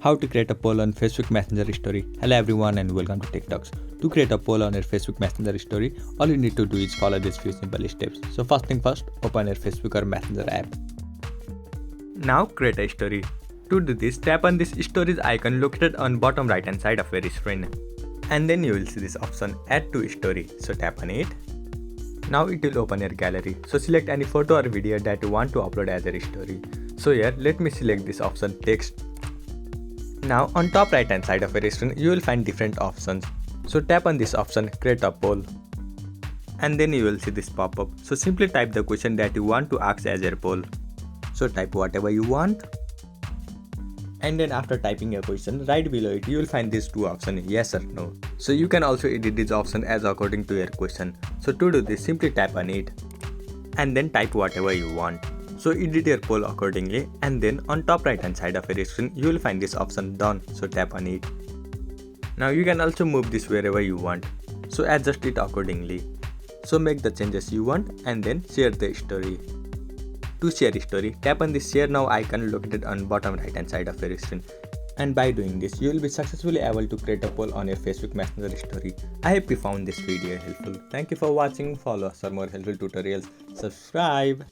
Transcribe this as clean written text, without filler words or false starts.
How to create a poll on Facebook Messenger story. Hello everyone and welcome to Tech Talks. To create a poll on your Facebook Messenger story, all you need to do is follow these few simple steps. So first thing first, open your Facebook or Messenger app. Now create a story. To do this, tap on this stories icon located on bottom right hand side of your screen. And then you will see this option add to story. So tap on it. Now it will open your gallery. So select any photo or video that you want to upload as a story. So here let me select this option text. Now on top right hand side of your screen you will find different options. So tap on this option create a poll. And then you will see this pop up. So simply type the question that you want to ask as your poll. So type whatever you want. And then after typing a question, right below it you will find these two options, yes or no. So you can also edit this option as according to your question. So to do this, simply tap on it and then type whatever you want. So edit your poll accordingly, and then on top right hand side of your screen you will find this option done. So tap on it. Now you can also move this wherever you want. So adjust it accordingly. So make the changes you want and then share the story. To share a story, tap on the share now icon located on bottom right hand side of your screen. And by doing this, you will be successfully able to create a poll on your Facebook Messenger story. I hope you found this video helpful. Thank you for watching. Follow us for more helpful tutorials. Subscribe.